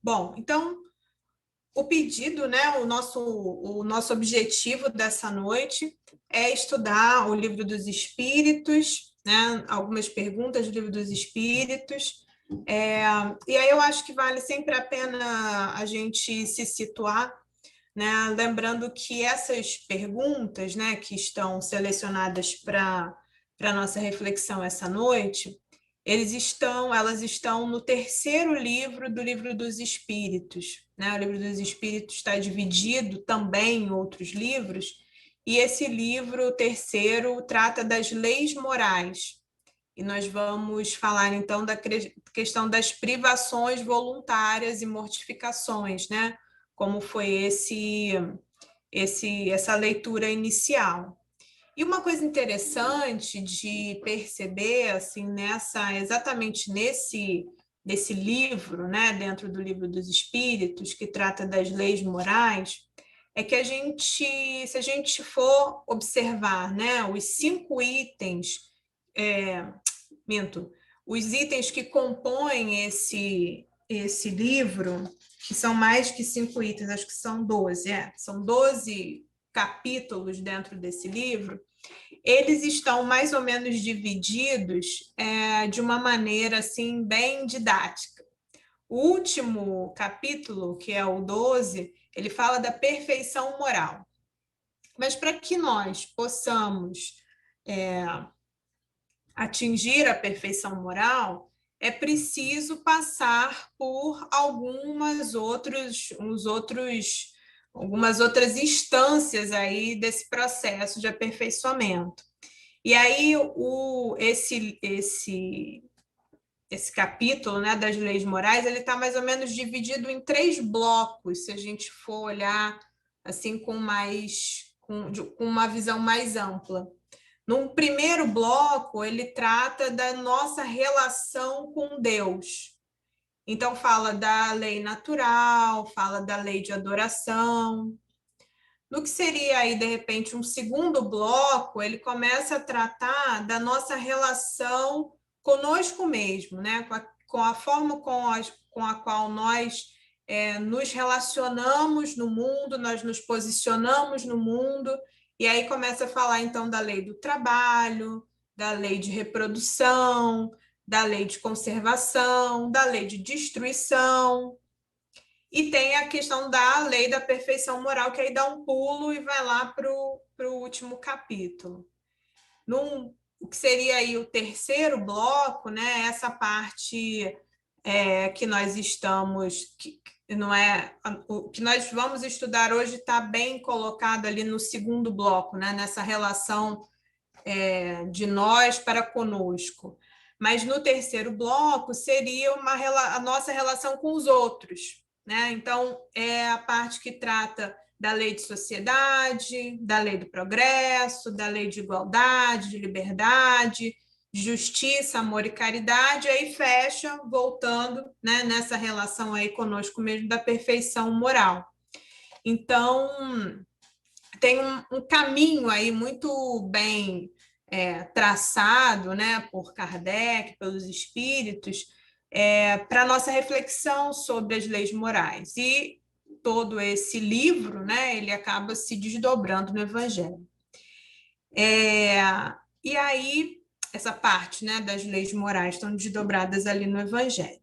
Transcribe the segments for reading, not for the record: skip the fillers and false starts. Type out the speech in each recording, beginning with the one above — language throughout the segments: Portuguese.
Bom, então, o pedido, né, o nosso objetivo dessa noite é estudar o Livro dos Espíritos, né, algumas perguntas do Livro dos Espíritos, e aí eu acho que vale sempre a pena a gente se situar, né, lembrando que essas perguntas, né, que estão selecionadas para a nossa reflexão essa noite, elas estão no terceiro livro do Livro dos Espíritos, né? O Livro dos Espíritos está dividido também em outros livros, e esse livro, o terceiro, trata das leis morais. E nós vamos falar, então, da questão das privações voluntárias e mortificações, né? Como foi essa leitura inicial. E uma coisa interessante de perceber, assim, exatamente nesse livro, né, dentro do Livro dos Espíritos, que trata das leis morais, é que se a gente for observar, né, os 5 itens, os itens que compõem esse livro, que são mais que 5 itens, acho que são 12, são 12 capítulos dentro desse livro, eles estão mais ou menos divididos de uma maneira assim bem didática. O último capítulo, que é o 12, ele fala da perfeição moral. Mas para que nós possamos atingir a perfeição moral, é preciso passar por algumas outras instâncias aí desse processo de aperfeiçoamento. E aí esse capítulo, né, das leis morais, ele está mais ou menos dividido em 3 blocos, se a gente for olhar assim com uma visão mais ampla. No primeiro bloco, ele trata da nossa relação com Deus. Então, fala da lei natural, fala da lei de adoração. No que seria aí, de repente, um segundo bloco, ele começa a tratar da nossa relação conosco mesmo, né? Com a forma com a qual nós nos relacionamos no mundo, nós nos posicionamos no mundo, e aí começa a falar, então, da lei do trabalho, da lei de reprodução, da lei de conservação, da lei de destruição, e tem a questão da lei da perfeição moral, que aí dá um pulo e vai lá para o último capítulo. O que seria aí o terceiro bloco, né? Essa parte que nós estamos, não é o que nós vamos estudar hoje está bem colocado ali no segundo bloco, né? Nessa relação de nós para conosco. Mas no terceiro bloco seria a nossa relação com os outros, né? Então, é a parte que trata da lei de sociedade, da lei do progresso, da lei de igualdade, de liberdade, de justiça, amor e caridade, aí fecha, voltando, né, nessa relação aí conosco mesmo da perfeição moral. Então, tem um caminho aí muito bem traçado, né, por Kardec, pelos espíritos, para a nossa reflexão sobre as leis morais. E todo esse livro, né, ele acaba se desdobrando no Evangelho. E aí, essa parte, né, das leis morais estão desdobradas ali no Evangelho.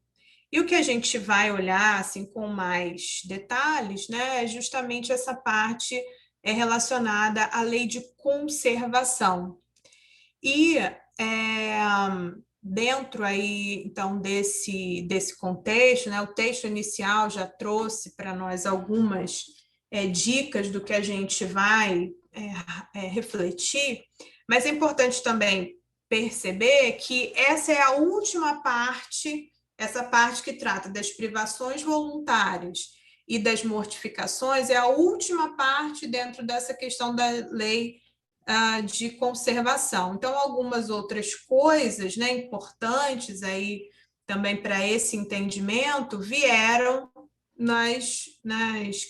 E o que a gente vai olhar assim com mais detalhes, né, é justamente essa parte relacionada à lei de conservação. E dentro aí, então, desse contexto, né, o texto inicial já trouxe para nós algumas dicas do que a gente vai refletir, mas é importante também perceber que essa é a última parte, essa parte que trata das privações voluntárias e das mortificações, é a última parte dentro dessa questão da lei de conservação. Então, algumas outras coisas, né, importantes aí também para esse entendimento vieram nas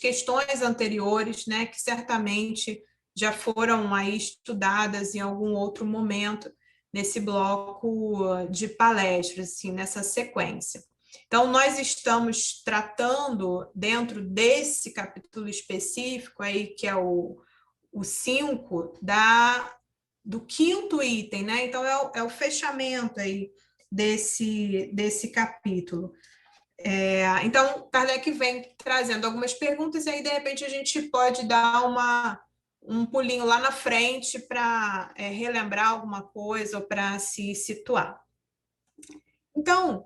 questões anteriores, né, que certamente já foram aí estudadas em algum outro momento nesse bloco de palestras, assim, nessa sequência. Então, nós estamos tratando, dentro desse capítulo específico aí, que é o 5, do quinto item, né? Então, é o fechamento aí desse capítulo. Então, Kardec vem trazendo algumas perguntas, e aí, de repente, a gente pode dar um pulinho lá na frente para relembrar alguma coisa ou para se situar. Então,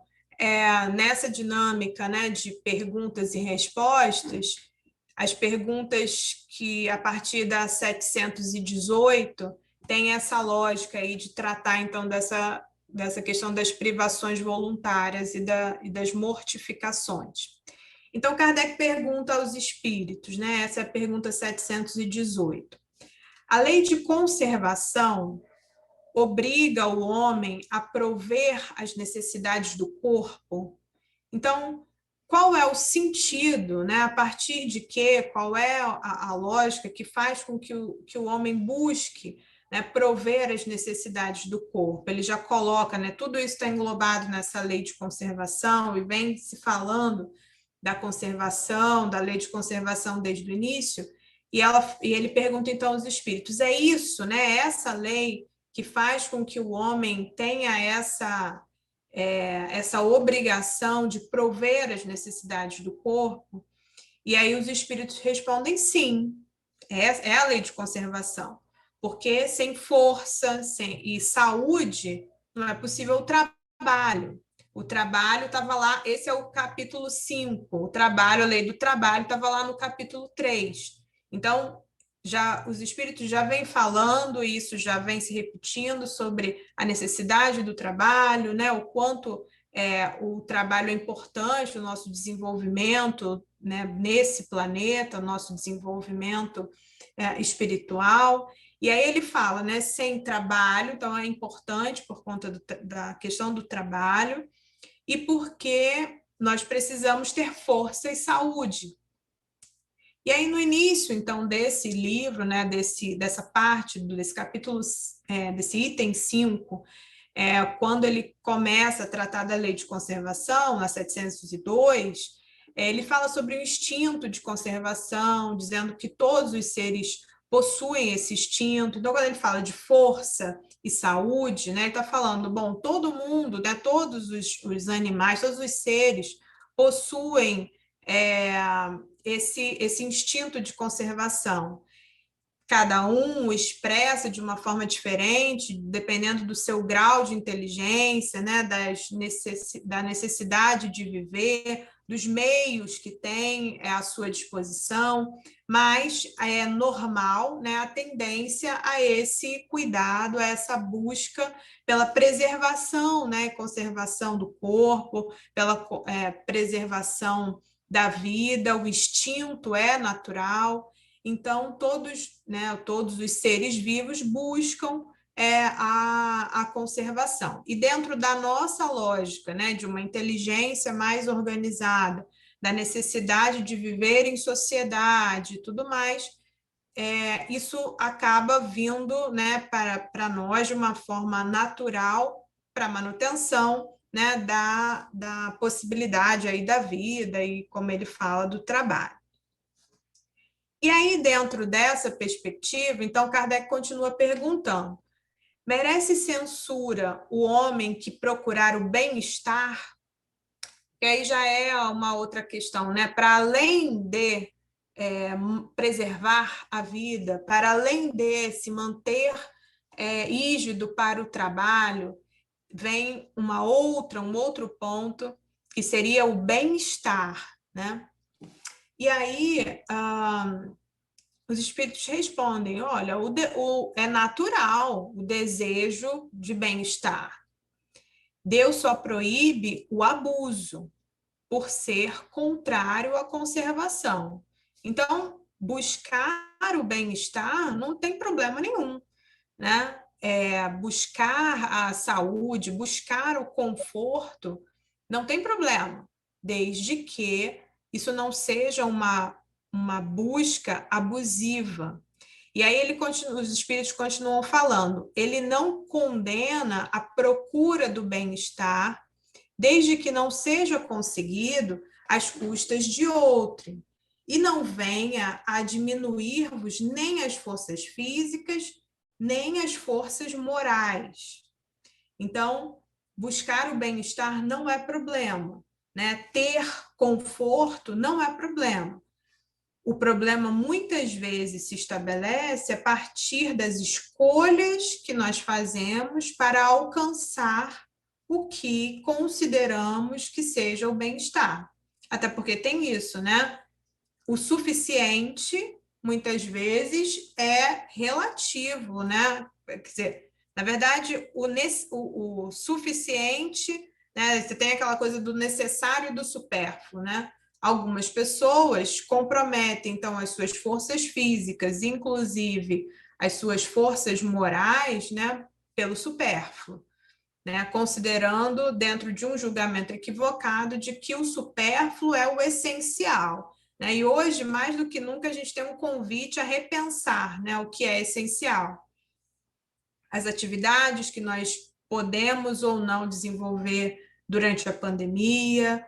nessa dinâmica, né, de perguntas e respostas, as perguntas que, a partir da 718, tem essa lógica aí de tratar, então, dessa questão das privações voluntárias e das mortificações. Então, Kardec pergunta aos espíritos, né? Essa é a pergunta 718. A lei de conservação obriga o homem a prover as necessidades do corpo? Então, qual é o sentido, né? A partir de quê? Qual é a lógica que faz com que o homem busque, né, prover as necessidades do corpo? Ele já coloca, né? Tudo isso está englobado nessa lei de conservação e vem se falando da conservação, da lei de conservação desde o início. E ele pergunta então aos espíritos: é isso, né? Essa lei que faz com que o homem tenha essa obrigação de prover as necessidades do corpo? E aí os espíritos respondem sim, é a lei de conservação, porque sem força e saúde não é possível o trabalho. O trabalho estava lá, esse é o capítulo 5, o trabalho, a lei do trabalho estava lá no capítulo 3. Então, os espíritos já vêm falando, e isso já vem se repetindo, sobre a necessidade do trabalho, né? O quanto o trabalho é importante no nosso desenvolvimento, né, nesse planeta, o nosso desenvolvimento espiritual. E aí ele fala, né, sem trabalho, então é importante por conta da questão do trabalho, e porque nós precisamos ter força e saúde. E aí, no início, então, desse livro, né, dessa parte, desse capítulo, desse item 5, quando ele começa a tratar da lei de conservação, na 702, ele fala sobre o instinto de conservação, dizendo que todos os seres possuem esse instinto. Então, quando ele fala de força e saúde, né, ele está falando, bom, todo mundo, né, todos os animais, todos os seres possuem esse instinto de conservação. Cada um expressa de uma forma diferente, dependendo do seu grau de inteligência, né, da necessidade de viver, dos meios que tem à sua disposição, mas é normal, né, a tendência a esse cuidado, a essa busca pela preservação, né, conservação do corpo, pela preservação da vida. O instinto é natural. Então, todos os seres vivos buscam a conservação. E dentro da nossa lógica, né, de uma inteligência mais organizada, da necessidade de viver em sociedade e tudo mais, isso acaba vindo, né, para nós de uma forma natural, para a manutenção, né, da possibilidade aí da vida e, como ele fala, do trabalho. E aí, dentro dessa perspectiva, então, Kardec continua perguntando: merece censura o homem que procurar o bem-estar? E aí já é uma outra questão, né? Para além de preservar a vida, para além de se manter rígido para o trabalho, vem um outro ponto, que seria o bem-estar, né? E aí, os espíritos respondem: olha, é natural o desejo de bem-estar. Deus só proíbe o abuso, por ser contrário à conservação. Então, buscar o bem-estar não tem problema nenhum, né? Buscar a saúde, buscar o conforto, não tem problema, desde que isso não seja uma busca abusiva. E aí os espíritos continuam falando: ele não condena a procura do bem-estar, desde que não seja conseguido às custas de outrem, e não venha a diminuir-vos nem as forças físicas, nem as forças morais. Então, buscar o bem-estar não é problema, né? Ter conforto não é problema. O problema muitas vezes se estabelece a partir das escolhas que nós fazemos para alcançar o que consideramos que seja o bem-estar. Até porque tem isso, né? O suficiente, muitas vezes, é relativo, né? Quer dizer, na verdade, o suficiente, né? Você tem aquela coisa do necessário e do supérfluo, né? Algumas pessoas comprometem, então, as suas forças físicas, inclusive as suas forças morais, né? Pelo supérfluo, né? Considerando, dentro de um julgamento equivocado, de que o supérfluo é o essencial. Né? E hoje, mais do que nunca, a gente tem um convite a repensar, né, o que é essencial. As atividades que nós podemos ou não desenvolver durante a pandemia,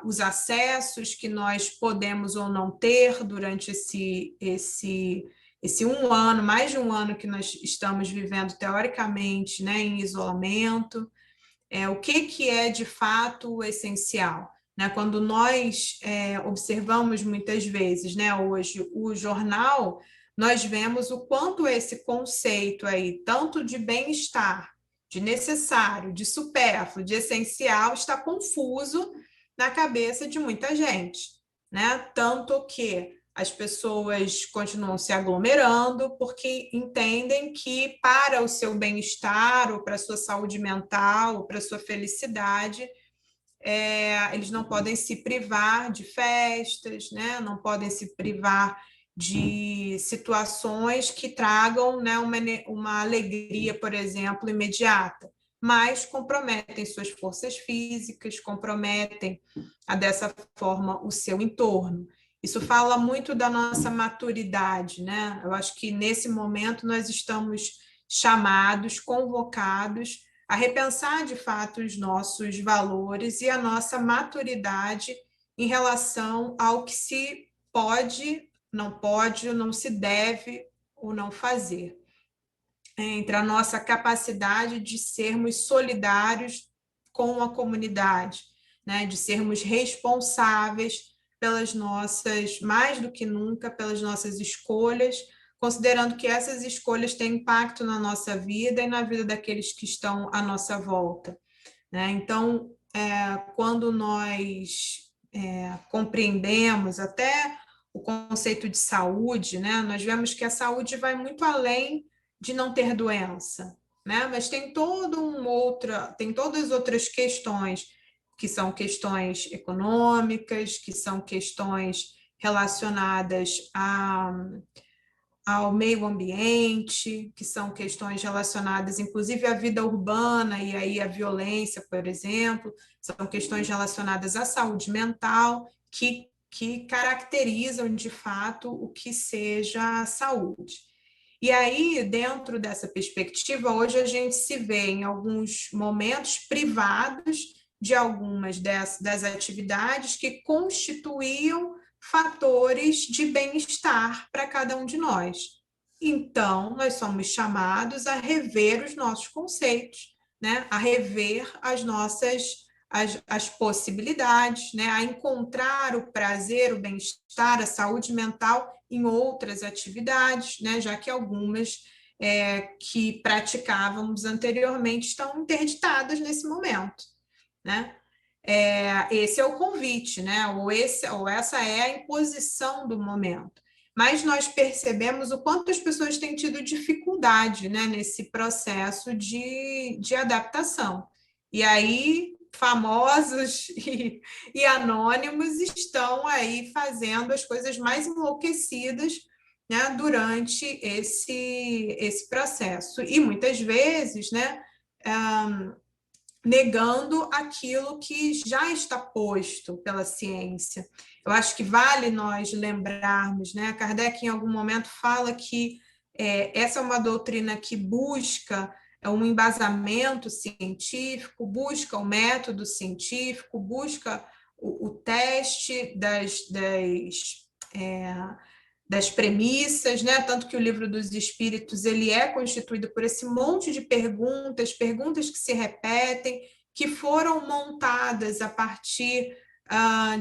os acessos que nós podemos ou não ter durante esse um ano, mais de um ano que nós estamos vivendo teoricamente, né, em isolamento, o que é de fato o essencial. Né? Quando nós observamos muitas vezes, né, hoje, o jornal, nós vemos o quanto esse conceito aí, tanto de bem-estar, de necessário, de supérfluo, de essencial, está confuso na cabeça de muita gente. Né? Tanto que as pessoas continuam se aglomerando porque entendem que para o seu bem-estar, ou para a sua saúde mental, ou para a sua felicidade, eles não podem se privar de festas, né? Não podem se privar de situações que tragam, né, uma alegria, por exemplo, imediata, mas comprometem suas forças físicas, comprometem, dessa forma, o seu entorno. Isso fala muito da nossa maturidade, né? Eu acho que nesse momento nós estamos chamados, convocados a repensar de fato os nossos valores e a nossa maturidade em relação ao que se pode, não se deve ou não fazer. Entre a nossa capacidade de sermos solidários com a comunidade, né? De sermos responsáveis pelas nossas, mais do que nunca, pelas nossas escolhas, considerando que essas escolhas têm impacto na nossa vida e na vida daqueles que estão à nossa volta. Né? Então, quando nós compreendemos até o conceito de saúde, né? Nós vemos que a saúde vai muito além de não ter doença, né? Mas tem tem todas as outras questões, que são questões econômicas, que são questões relacionadas ao meio ambiente, que são questões relacionadas, inclusive, à vida urbana e aí à violência, por exemplo, são questões relacionadas à saúde mental, que caracterizam, de fato, o que seja a saúde. E aí, dentro dessa perspectiva, hoje a gente se vê em alguns momentos privados de algumas das atividades que constituíam fatores de bem-estar para cada um de nós. Então, nós somos chamados a rever os nossos conceitos, né? A rever as possibilidades, né? A encontrar o prazer, o bem-estar, a saúde mental em outras atividades, né? Já que algumas que praticávamos anteriormente estão interditadas nesse momento, né? Esse é o convite, né? Ou essa é a imposição do momento. Mas nós percebemos o quanto as pessoas têm tido dificuldade, né, nesse processo de adaptação. E aí, famosos e anônimos estão aí fazendo as coisas mais enlouquecidas, né, durante esse processo. E muitas vezes, né, negando aquilo que já está posto pela ciência. Eu acho que vale nós lembrarmos, né? Kardec, em algum momento, fala que essa é uma doutrina que busca um embasamento científico, busca o método científico, busca o teste das premissas, né? Tanto que o Livro dos Espíritos ele é constituído por esse monte de perguntas, perguntas que se repetem, que foram montadas a partir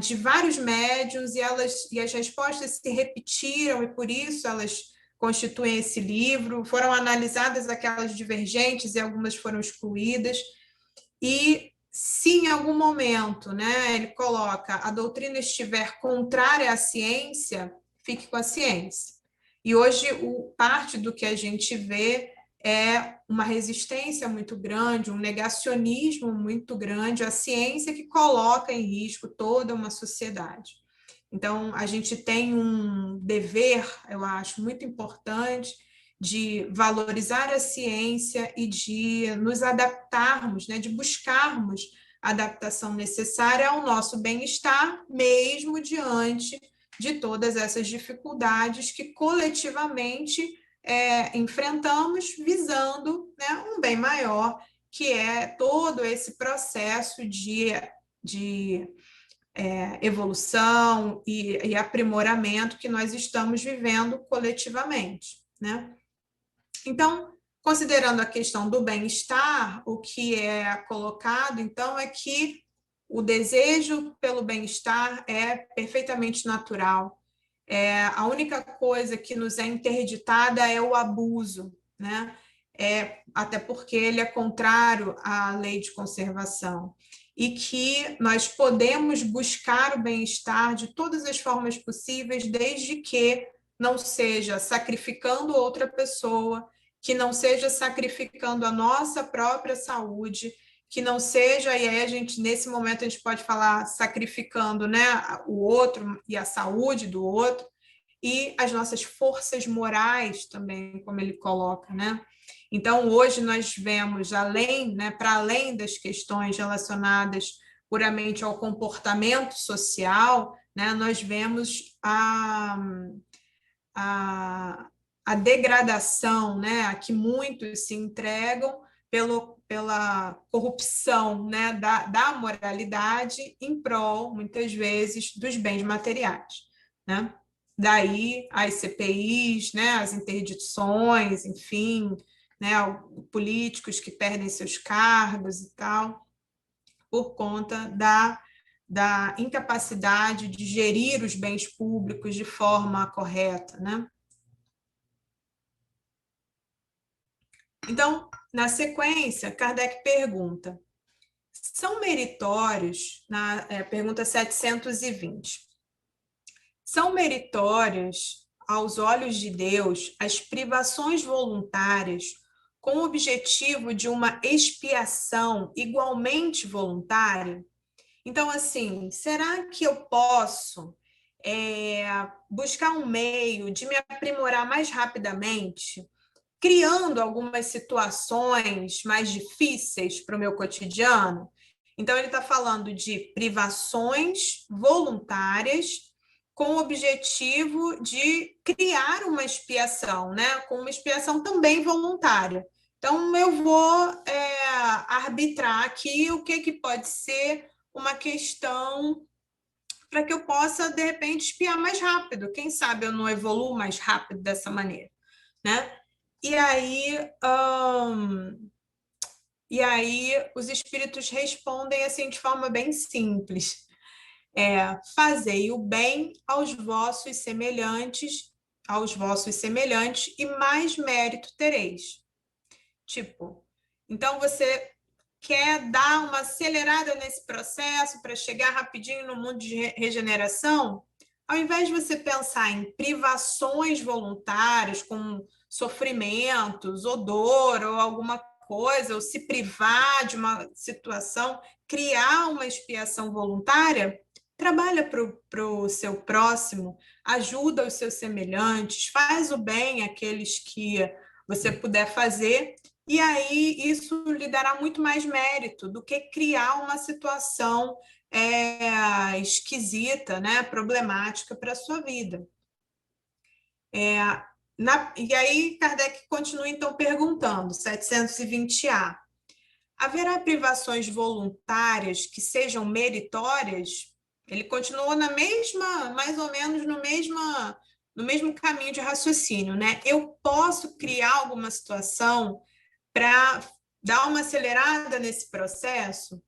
de vários médiuns e as respostas se repetiram e por isso elas constituem esse livro. Foram analisadas aquelas divergentes e algumas foram excluídas. E se em algum momento, né, ele coloca a doutrina estiver contrária à ciência, fique com a ciência. E hoje parte do que a gente vê é uma resistência muito grande, um negacionismo muito grande à ciência que coloca em risco toda uma sociedade. Então, a gente tem um dever, eu acho, muito importante de valorizar a ciência e de nos adaptarmos, né, de buscarmos a adaptação necessária ao nosso bem-estar, mesmo diante de todas essas dificuldades que coletivamente enfrentamos, visando, né, um bem maior, que é todo esse processo de evolução e aprimoramento que nós estamos vivendo coletivamente, né? Então, considerando a questão do bem-estar, o que é colocado, então, é que o desejo pelo bem-estar é perfeitamente natural. A única coisa que nos é interditada é o abuso, né? Até porque ele é contrário à lei de conservação. E que nós podemos buscar o bem-estar de todas as formas possíveis, desde que não seja sacrificando outra pessoa, que não seja sacrificando a nossa própria saúde, que não seja, e aí a gente, nesse momento, a gente pode falar sacrificando, né, o outro e a saúde do outro, e as nossas forças morais também, como ele coloca, né? Então, hoje nós vemos, além, né, para além das questões relacionadas puramente ao comportamento social, né, nós vemos a degradação, né, a que muitos se entregam pela corrupção, né, da moralidade em prol, muitas vezes, dos bens materiais, né? Daí as CPIs, né, as interdições, enfim, né, políticos que perdem seus cargos e tal, por conta da incapacidade de gerir os bens públicos de forma correta, né? Então, na sequência, Kardec pergunta: são meritórios, na pergunta 720, são meritórias aos olhos de Deus as privações voluntárias com o objetivo de uma expiação igualmente voluntária? Então, assim, será que eu posso buscar um meio de me aprimorar mais rapidamente, criando algumas situações mais difíceis para o meu cotidiano? Então, ele está falando de privações voluntárias com o objetivo de criar uma expiação, né? Com uma expiação também voluntária. Então, eu vou arbitrar aqui o que pode ser uma questão para que eu possa, de repente, expiar mais rápido. Quem sabe eu não evoluo mais rápido dessa maneira, né? E aí os espíritos respondem assim de forma bem simples. Fazei o bem aos vossos semelhantes, e mais mérito tereis. Tipo, então você quer dar uma acelerada nesse processo para chegar rapidinho no mundo de regeneração, ao invés de você pensar em privações voluntárias, com sofrimentos, ou dor, ou alguma coisa, ou se privar de uma situação, criar uma expiação voluntária, trabalha para o seu próximo, ajuda os seus semelhantes, faz o bem àqueles que você puder fazer, e aí isso lhe dará muito mais mérito do que criar uma situação esquisita, né, problemática para a sua vida. E aí Kardec continua então perguntando, 720A, haverá privações voluntárias que sejam meritórias? Ele continua na mesma, mais ou menos no mesmo caminho de raciocínio, né? Eu posso criar alguma situação para dar uma acelerada nesse processo?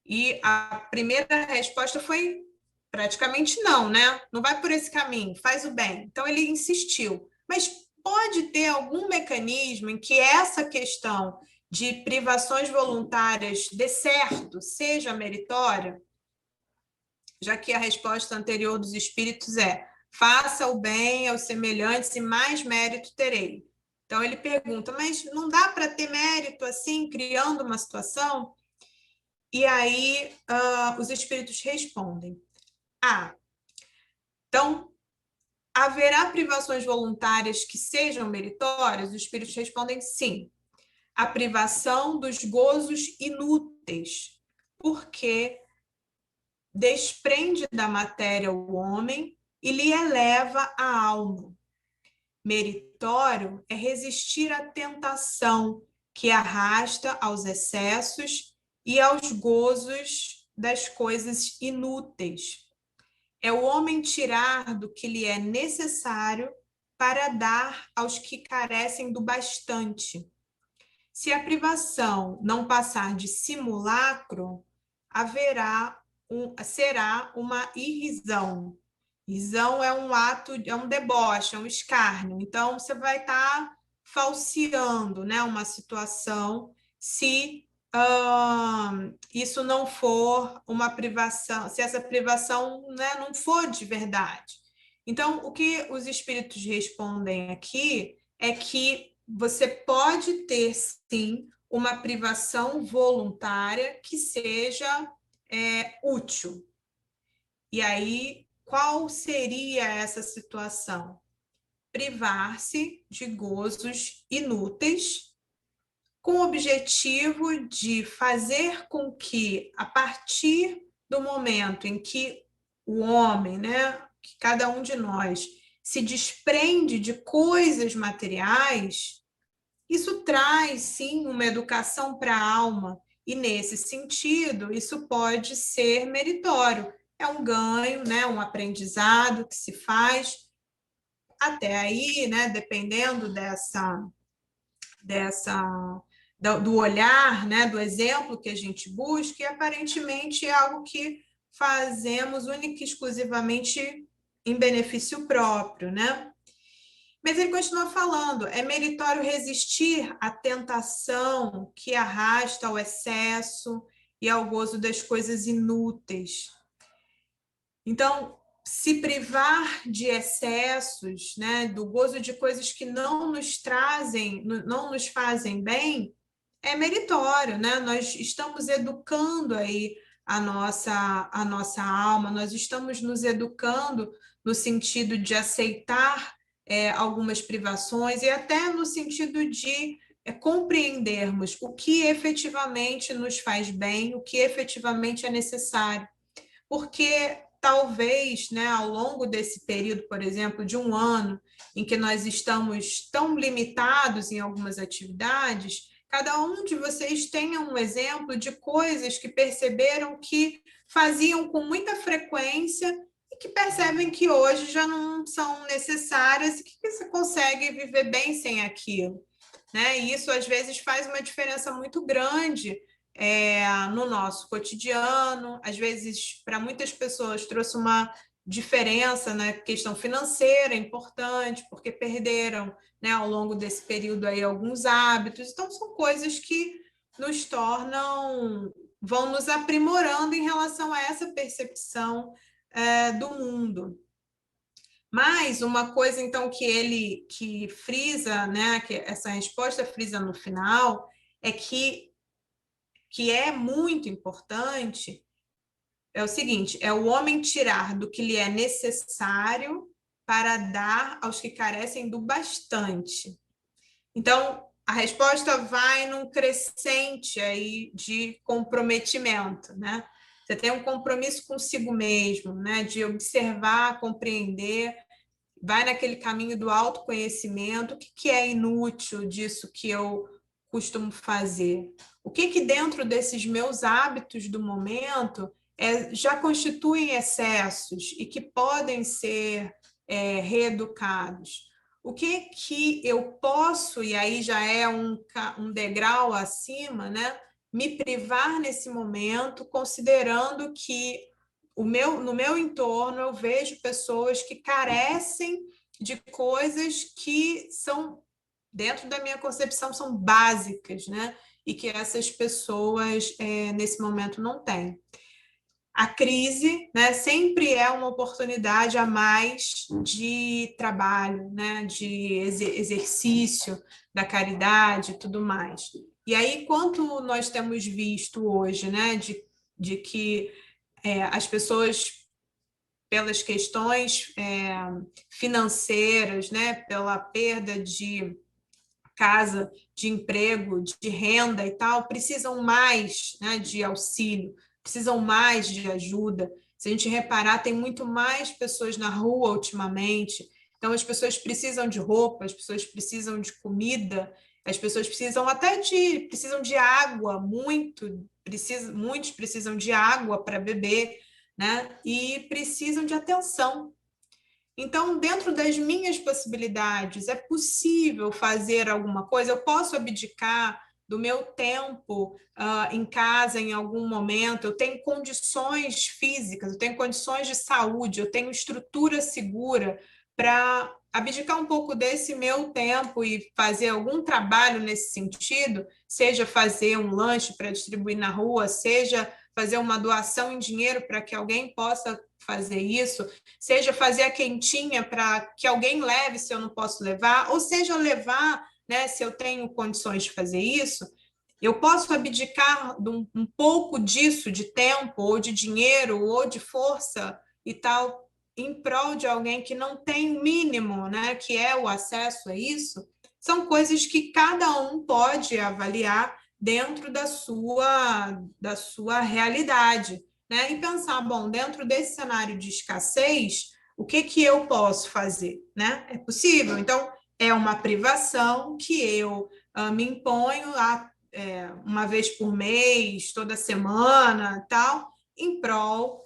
E a primeira resposta foi praticamente não, né? Não vai por esse caminho, faz o bem. Então ele insistiu. Mas pode ter algum mecanismo em que essa questão de privações voluntárias dê certo, seja meritória? Já que a resposta anterior dos espíritos é: faça o bem aos semelhantes e mais mérito terei. Então ele pergunta, mas não dá para ter mérito assim, criando uma situação? E aí os espíritos respondem: então, haverá privações voluntárias que sejam meritórias? Os espíritos respondem sim. A privação dos gozos inúteis, porque desprende da matéria o homem e lhe eleva a alma. Meritório é resistir à tentação que arrasta aos excessos e aos gozos das coisas inúteis. É o homem tirar do que lhe é necessário para dar aos que carecem do bastante. Se a privação não passar de simulacro, será uma irrisão. Risão é um ato, é um deboche, é um escárnio. Então, você vai estar falseando, né, uma situação se isso não for uma privação, se essa privação, né, não for de verdade. Então, o que os espíritos respondem aqui é que você pode ter, sim, uma privação voluntária que seja útil. E aí, qual seria essa situação? Privar-se de gozos inúteis, com o objetivo de fazer com que, a partir do momento em que o homem, né, que cada um de nós, se desprende de coisas materiais, isso traz, sim, uma educação para a alma, e nesse sentido, isso pode ser meritório. É um ganho, né, um aprendizado que se faz. Até aí, né, dependendo do olhar, né, do exemplo que a gente busca, e aparentemente é algo que fazemos única e exclusivamente em benefício próprio, né? Mas ele continua falando, é meritório resistir à tentação que arrasta ao excesso e ao gozo das coisas inúteis. Então, se privar de excessos, né, do gozo de coisas que não nos trazem, não nos fazem bem, é meritório, né? Nós estamos educando aí a nossa alma, nós estamos nos educando no sentido de aceitar algumas privações e até no sentido de compreendermos o que efetivamente nos faz bem, o que efetivamente é necessário. Porque talvez, né, ao longo desse período, por exemplo, de um ano, em que nós estamos tão limitados em algumas atividades, cada um de vocês tenha um exemplo de coisas que perceberam que faziam com muita frequência e que percebem que hoje já não são necessárias e que você consegue viver bem sem aquilo, né? E isso, às vezes, faz uma diferença muito grande no nosso cotidiano. Às vezes, para muitas pessoas, trouxe uma diferença na questão financeira importante, porque perderam, né, ao longo desse período aí alguns hábitos. Então, são coisas que nos tornam, vão nos aprimorando em relação a essa percepção do mundo. Mas uma coisa, então, que frisa, né, que essa resposta frisa no final, é que é muito importante, é o seguinte, é o homem tirar do que lhe é necessário para dar aos que carecem do bastante. Então, a resposta vai num crescente aí de comprometimento, né? Você tem um compromisso consigo mesmo, né? De observar, compreender, vai naquele caminho do autoconhecimento, o que é inútil disso que eu costumo fazer? O que dentro desses meus hábitos do momento já constituem excessos e que podem ser reeducados? O que eu posso, e aí já é um degrau acima, né, me privar nesse momento, considerando que no meu entorno eu vejo pessoas que carecem de coisas que são, dentro da minha concepção, são básicas, né? E que essas pessoas nesse momento não têm. A crise, né, sempre é uma oportunidade a mais de trabalho, né, de exercício da caridade e tudo mais. E aí, quanto nós temos visto hoje, né, de que as pessoas, pelas questões financeiras, né, pela perda de casa, de emprego, de renda e tal, precisam mais, né, de auxílio, precisam mais de ajuda. Se a gente reparar, tem muito mais pessoas na rua ultimamente. Então, as pessoas precisam de roupa, as pessoas precisam de comida, as pessoas precisam até precisam de água, muitos precisam de água para beber, né? E precisam de atenção. Então, dentro das minhas possibilidades, é possível fazer alguma coisa? Eu posso abdicar do meu tempo em casa em algum momento? Eu tenho condições físicas, eu tenho condições de saúde, eu tenho estrutura segura para abdicar um pouco desse meu tempo e fazer algum trabalho nesse sentido, seja fazer um lanche para distribuir na rua, seja fazer uma doação em dinheiro para que alguém possa fazer isso, seja fazer a quentinha para que alguém leve se eu não posso levar, ou seja, levar, né, se eu tenho condições de fazer isso. Eu posso abdicar de um pouco disso, de tempo, ou de dinheiro, ou de força e tal, em prol de alguém que não tem o mínimo, né, que é o acesso a isso. São coisas que cada um pode avaliar dentro da sua realidade, né? E pensar, bom, dentro desse cenário de escassez, o que eu posso fazer, né? É possível. Então, é uma privação que eu me imponho uma vez por mês, toda semana, tal, em prol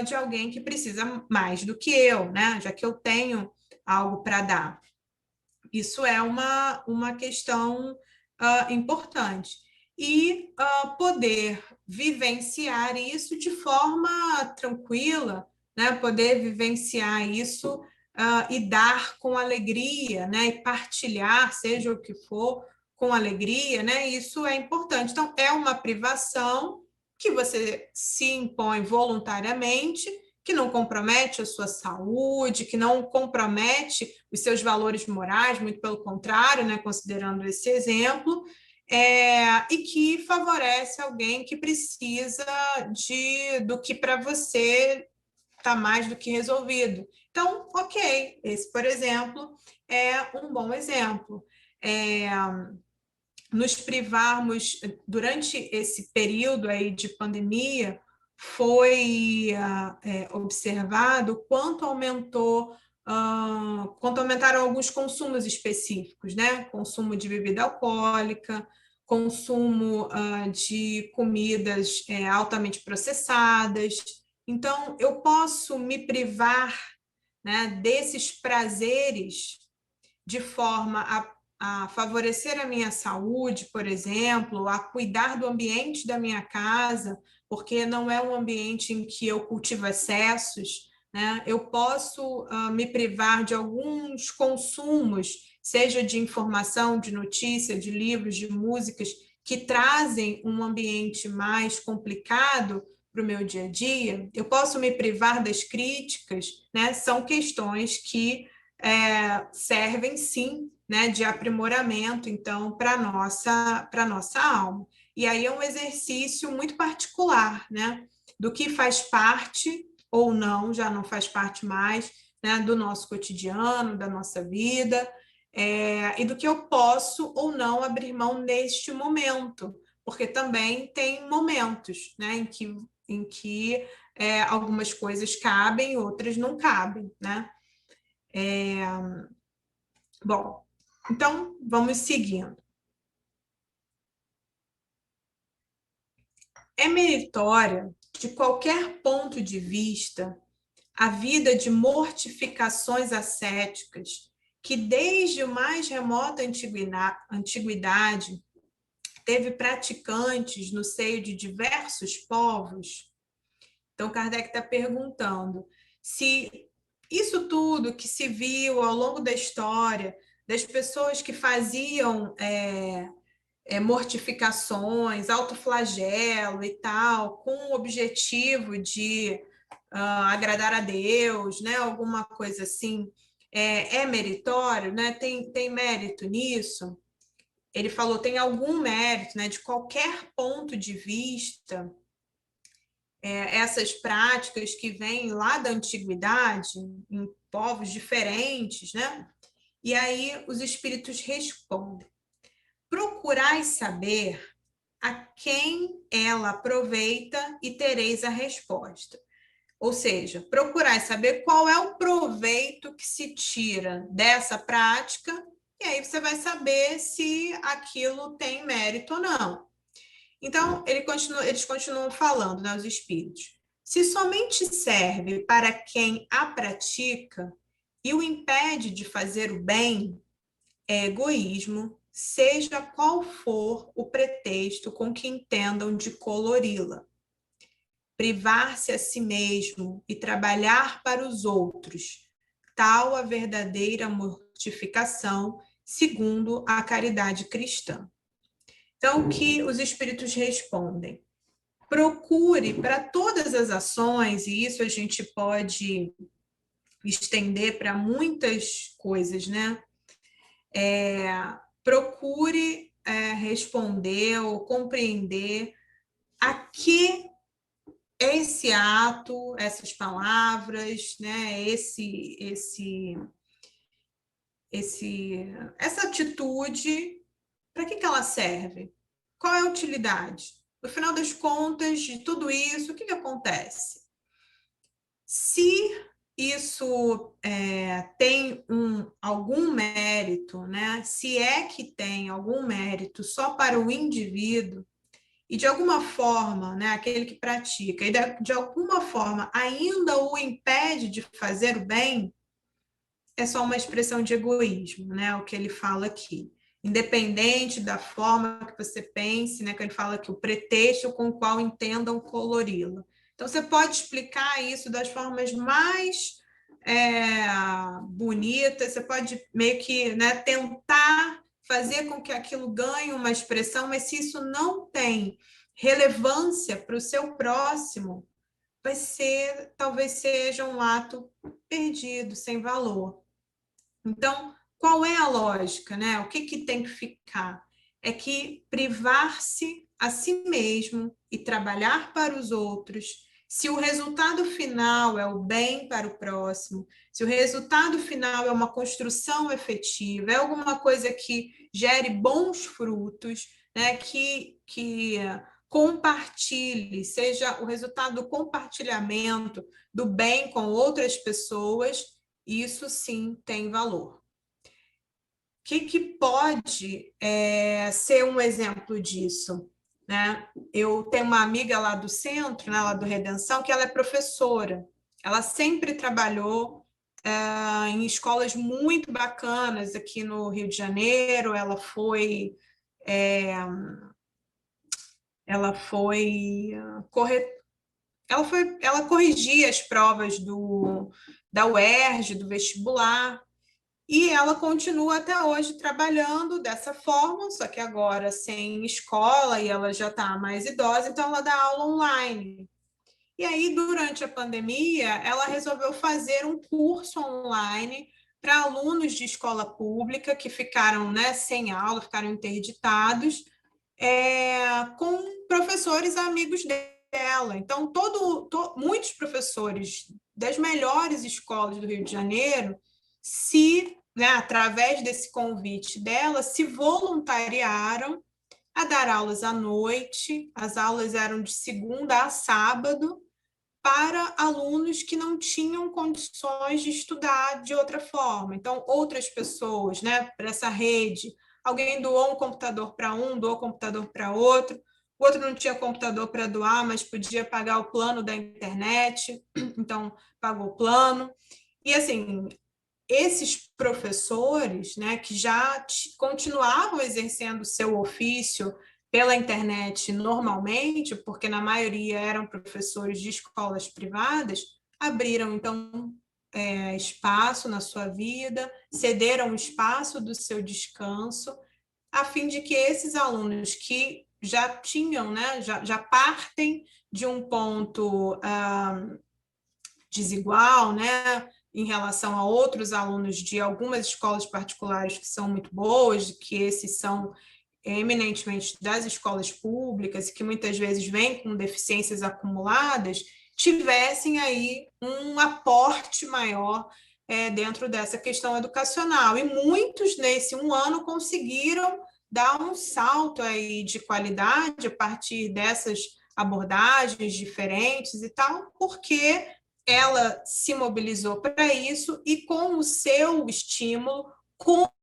de alguém que precisa mais do que eu, né? Já que eu tenho algo para dar. Isso é uma questão importante. E poder vivenciar isso de forma tranquila, né? Poder vivenciar isso e dar com alegria, né? E partilhar, seja o que for, com alegria, né? Isso é importante. Então, é uma privação que você se impõe voluntariamente, que não compromete a sua saúde, que não compromete os seus valores morais, muito pelo contrário, né, considerando esse exemplo, e que favorece alguém que precisa do que para você está mais do que resolvido. Então, ok, esse, por exemplo, é um bom exemplo. Nos privarmos durante esse período aí de pandemia, foi observado quanto aumentaram alguns consumos específicos, né? Consumo de bebida alcoólica, consumo de comidas altamente processadas. Então, eu posso me privar, né, desses prazeres de forma a favorecer a minha saúde, por exemplo, a cuidar do ambiente da minha casa, porque não é um ambiente em que eu cultivo excessos, né? Eu posso me privar de alguns consumos, seja de informação, de notícia, de livros, de músicas, que trazem um ambiente mais complicado para o meu dia a dia. Eu posso me privar das críticas, né? São questões que servem sim, né, de aprimoramento, então, para nossa alma. E aí é um exercício muito particular, né, do que faz parte ou não, já não faz parte mais, né, do nosso cotidiano, da nossa vida, e do que eu posso ou não abrir mão neste momento, porque também tem momentos, né, em que algumas coisas cabem, outras não cabem, né? Bom, então vamos seguindo. É meritória, de qualquer ponto de vista, a vida de mortificações ascéticas, que desde a mais remota antiguidade teve praticantes no seio de diversos povos. Então, Kardec está perguntando se isso tudo que se viu ao longo da história, das pessoas que faziam mortificações, autoflagelo e tal, com o objetivo de agradar a Deus, né? Alguma coisa assim, é meritório, né? Tem mérito nisso? Ele falou, tem algum mérito, né? De qualquer ponto de vista, essas práticas que vêm lá da antiguidade, em povos diferentes, né? E aí os espíritos respondem: procurai saber a quem ela aproveita e tereis a resposta. Ou seja, procurai saber qual é o proveito que se tira dessa prática, e aí você vai saber se aquilo tem mérito ou não. Então, eles continuam falando, né, os espíritos. Se somente serve para quem a pratica e o impede de fazer o bem, é egoísmo, seja qual for o pretexto com que entendam de colori-la. Privar-se a si mesmo e trabalhar para os outros, tal a verdadeira mortificação, segundo a caridade cristã. Então, o que os espíritos respondem? Procure para todas as ações, e isso a gente pode estender para muitas coisas, né? Procure responder ou compreender a que esse ato, essas palavras, né? Essa atitude, para que ela serve? Qual é a utilidade? No final das contas, de tudo isso, o que acontece? Se isso tem algum mérito, né? Se é que tem algum mérito só para o indivíduo, e de alguma forma, né, aquele que pratica, e de alguma forma ainda o impede de fazer o bem, é só uma expressão de egoísmo, né? O que ele fala aqui. Independente da forma que você pense, né? Que ele fala aqui, o pretexto com o qual entendam colori-la. Então, você pode explicar isso das formas mais bonitas, você pode meio que, né, tentar fazer com que aquilo ganhe uma expressão, mas se isso não tem relevância para o seu próximo, talvez seja um ato perdido, sem valor. Então, qual é a lógica, né? O que tem que ficar? É que privar-se a si mesmo e trabalhar para os outros, se o resultado final é o bem para o próximo, se o resultado final é uma construção efetiva, é alguma coisa que gere bons frutos, né? Que compartilhe, seja o resultado do compartilhamento do bem com outras pessoas, isso sim tem valor. O que pode ser um exemplo disso? Né? Eu tenho uma amiga lá do centro, né, lá do Redenção, que ela é professora. Ela sempre trabalhou em escolas muito bacanas aqui no Rio de Janeiro. Ela corrigia as provas da UERJ, do vestibular. E ela continua até hoje trabalhando dessa forma, só que agora sem escola e ela já está mais idosa, então ela dá aula online. E aí, durante a pandemia, ela resolveu fazer um curso online para alunos de escola pública que ficaram, né, sem aula, ficaram interditados, com professores amigos dela. Então, muitos professores das melhores escolas do Rio de Janeiro né, através desse convite dela, se voluntariaram a dar aulas à noite. As aulas eram de segunda a sábado, para alunos que não tinham condições de estudar de outra forma. Então, outras pessoas, né, para essa rede, alguém doou um computador para um, doou um computador para outro, o outro não tinha computador para doar, mas podia pagar o plano da internet, então pagou o plano. E assim, esses professores, né, que já continuavam exercendo seu ofício pela internet normalmente, porque na maioria eram professores de escolas privadas, abriram então espaço na sua vida, cederam espaço do seu descanso, a fim de que esses alunos que já tinham, né, já partem de um ponto desigual, né, em relação a outros alunos de algumas escolas particulares que são muito boas, que esses são eminentemente das escolas públicas, que muitas vezes vêm com deficiências acumuladas, tivessem aí um aporte maior dentro dessa questão educacional. E muitos, nesse um ano, conseguiram dar um salto aí de qualidade a partir dessas abordagens diferentes e tal, porque ela se mobilizou para isso e, com o seu estímulo,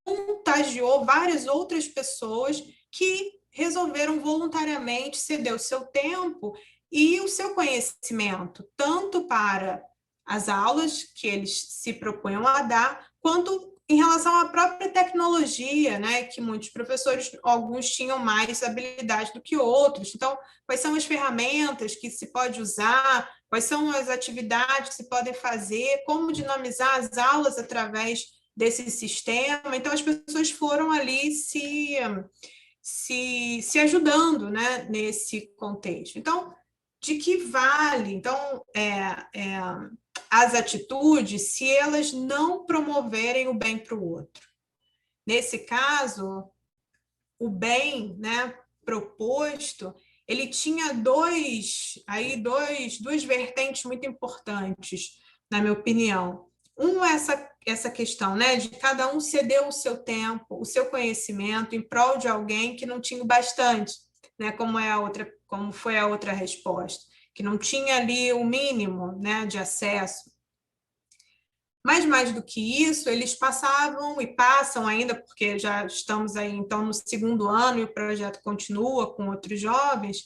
contagiou várias outras pessoas que resolveram voluntariamente ceder o seu tempo e o seu conhecimento, tanto para as aulas que eles se propunham a dar, quanto em relação à própria tecnologia, né, que muitos professores, alguns tinham mais habilidade do que outros. Então, quais são as ferramentas que se pode usar, quais são as atividades que se podem fazer, como dinamizar as aulas através desse sistema. Então, as pessoas foram ali se ajudando, né, nesse contexto. Então, de que vale, então, as atitudes se elas não promoverem o bem para o outro? Nesse caso, o bem, né, proposto, ele tinha duas vertentes muito importantes, na minha opinião. Essa questão, né, de cada um ceder o seu tempo, o seu conhecimento em prol de alguém que não tinha o bastante, né, como foi a outra resposta, que não tinha ali o mínimo, né, de acesso. Mas mais do que isso, eles passavam e passam ainda, porque já estamos aí então no segundo ano e o projeto continua com outros jovens,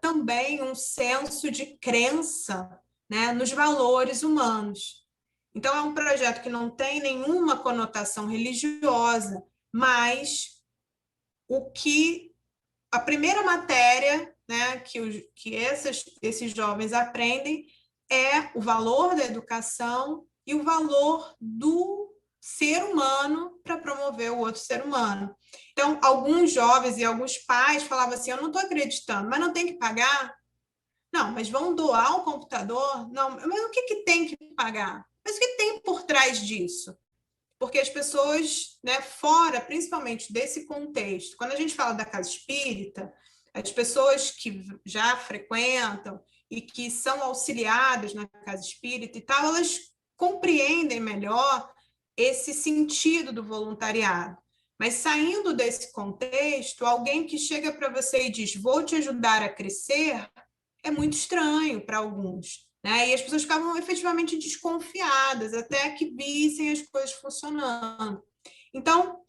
também um senso de crença, né, nos valores humanos. Então, é um projeto que não tem nenhuma conotação religiosa, mas a primeira matéria, né, que esses jovens aprendem é o valor da educação e o valor do ser humano para promover o outro ser humano. Então, alguns jovens e alguns pais falavam assim: eu não estou acreditando, mas não tem que pagar? Não, mas vão doar um computador? Não, mas o que tem que pagar? Mas o que tem por trás disso? Porque as pessoas, né, fora, principalmente desse contexto, quando a gente fala da casa espírita, as pessoas que já frequentam e que são auxiliadas na casa espírita e tal, elas compreendem melhor esse sentido do voluntariado. Mas saindo desse contexto, alguém que chega para você e diz: vou te ajudar a crescer, é muito estranho para alguns. Né? E as pessoas ficavam efetivamente desconfiadas até que vissem as coisas funcionando. Então,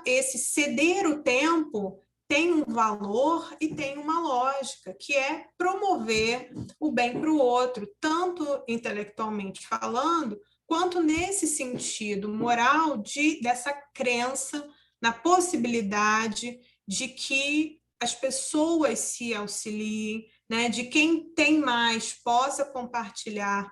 esse ceder o tempo tem um valor e tem uma lógica, que é promover o bem para o outro, tanto intelectualmente falando, quanto nesse sentido moral dessa crença na possibilidade de que as pessoas se auxiliem, né, de quem tem mais possa compartilhar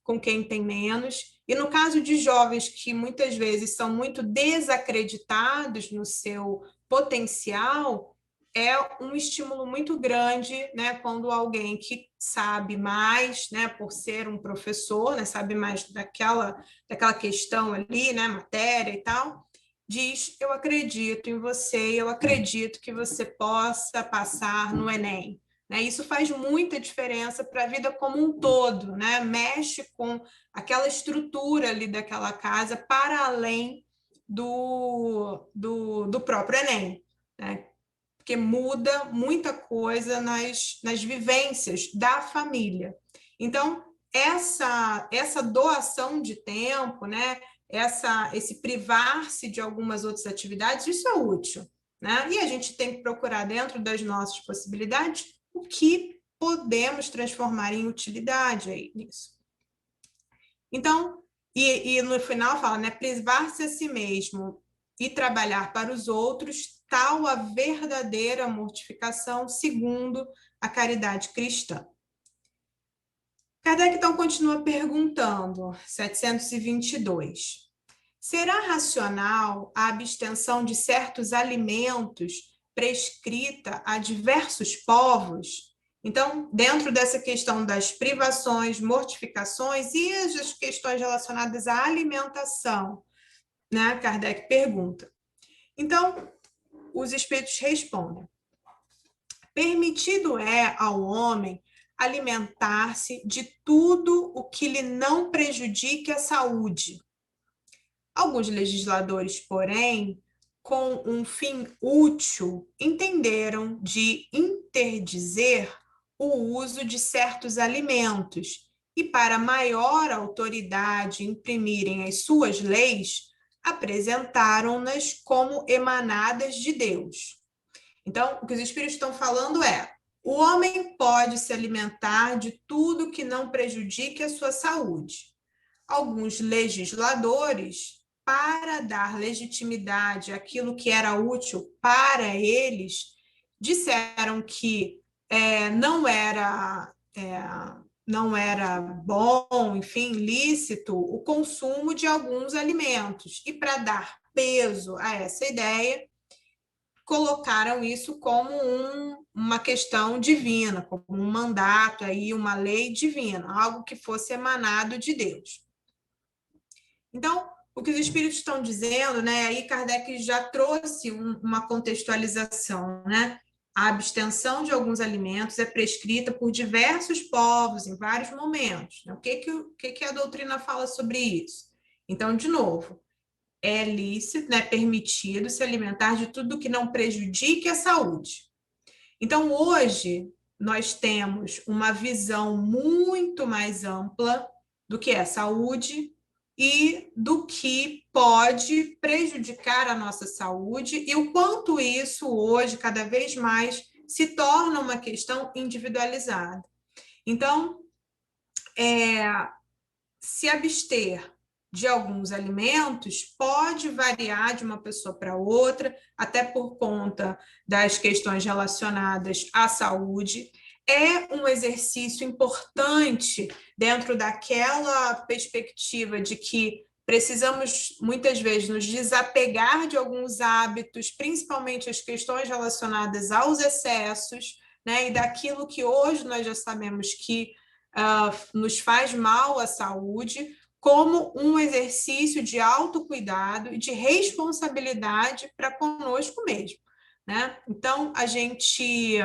com quem tem menos. E no caso de jovens que muitas vezes são muito desacreditados no seu potencial, é um estímulo muito grande, né, quando alguém que sabe mais, né, por ser um professor, né, sabe mais daquela questão ali, né, matéria e tal, diz: eu acredito em você, eu acredito que você possa passar no Enem. Né? Isso faz muita diferença para a vida como um todo, né? Mexe com aquela estrutura ali daquela casa para além do próprio Enem. Né? porque muda muita coisa nas vivências da família. Então, essa doação de tempo, né? Esse privar-se de algumas outras atividades, isso é útil, né? E a gente tem que procurar, dentro das nossas possibilidades, o que podemos transformar em utilidade aí nisso. Então, e no final fala, né? Privar-se a si mesmo e trabalhar para os outros, tal a verdadeira mortificação, segundo a caridade cristã. Kardec, então, continua perguntando, 722. Será racional a abstenção de certos alimentos prescrita a diversos povos? Então, dentro dessa questão das privações, mortificações e as questões relacionadas à alimentação, né? Kardec pergunta. Então, os espíritos respondem: permitido é ao homem alimentar-se de tudo o que lhe não prejudique a saúde. Alguns legisladores, porém, com um fim útil, entenderam de interdizer o uso de certos alimentos e, para maior autoridade imprimirem as suas leis, apresentaram-nas como emanadas de Deus. Então, o que os espíritos estão falando é: o homem pode se alimentar de tudo que não prejudique a sua saúde. Alguns legisladores, para dar legitimidade àquilo que era útil para eles, disseram que não era bom, enfim, lícito o consumo de alguns alimentos. E para dar peso a essa ideia, colocaram isso como uma questão divina, como um mandato, aí, uma lei divina, algo que fosse emanado de Deus. Então, o que os espíritos estão dizendo, né? Aí Kardec já trouxe uma contextualização, né? A abstenção de alguns alimentos é prescrita por diversos povos em vários momentos. O que a doutrina fala sobre isso? Então, de novo, é lícito, né, permitido se alimentar de tudo que não prejudique a saúde. Então, hoje, nós temos uma visão muito mais ampla do que é saúde e do que pode prejudicar a nossa saúde e o quanto isso hoje, cada vez mais, se torna uma questão individualizada. Então, se abster de alguns alimentos pode variar de uma pessoa para outra, até por conta das questões relacionadas à saúde. É um exercício importante dentro daquela perspectiva de que precisamos, muitas vezes, nos desapegar de alguns hábitos, principalmente as questões relacionadas aos excessos, né? E daquilo que hoje nós já sabemos que nos faz mal à saúde, como um exercício de autocuidado e de responsabilidade para conosco mesmo, né? Então, a gente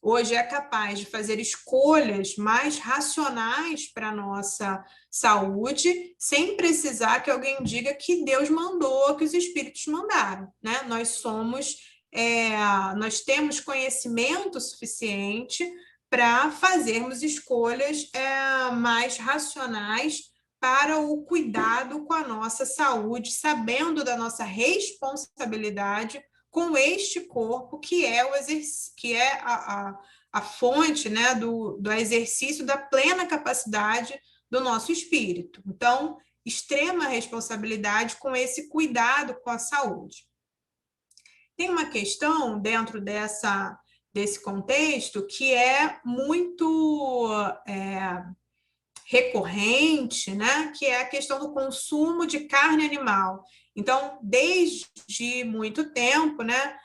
hoje é capaz de fazer escolhas mais racionais para a nossa saúde, sem precisar que alguém diga que Deus mandou, que os espíritos mandaram, né? Nós temos conhecimento suficiente para fazermos escolhas mais racionais para o cuidado com a nossa saúde, sabendo da nossa responsabilidade com este corpo, que é a fonte, né, do exercício da plena capacidade do nosso espírito. Então, extrema responsabilidade com esse cuidado com a saúde. Tem uma questão dentro desse contexto que é muito recorrente, né? Que é a questão do consumo de carne animal. Então, desde muito tempo, né?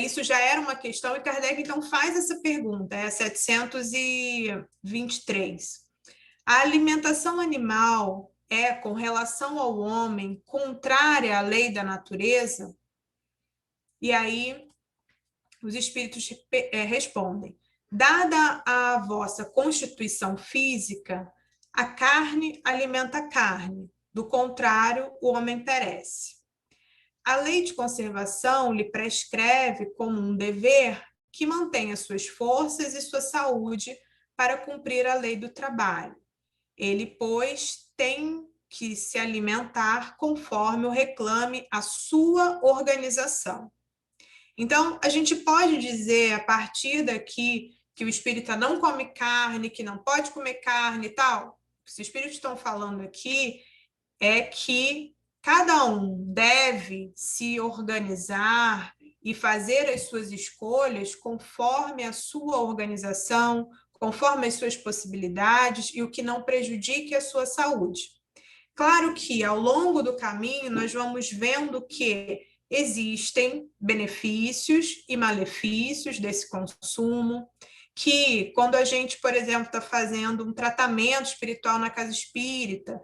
Isso já era uma questão, e Kardec, então, faz essa pergunta, 723. A alimentação animal é, com relação ao homem, contrária à lei da natureza? E aí, os espíritos respondem: dada a vossa constituição física, a carne alimenta a carne, do contrário, o homem perece. A lei de conservação lhe prescreve como um dever que mantenha suas forças e sua saúde para cumprir a lei do trabalho. Ele, pois, tem que se alimentar conforme o reclame a sua organização. Então, a gente pode dizer, a partir daqui, que o espírita não come carne, que não pode comer carne e tal. O que os espíritos estão falando aqui é que cada um deve se organizar e fazer as suas escolhas conforme a sua organização, conforme as suas possibilidades e o que não prejudique a sua saúde. Claro que ao longo do caminho nós vamos vendo que existem benefícios e malefícios desse consumo, que quando a gente, por exemplo, está fazendo um tratamento espiritual na casa espírita,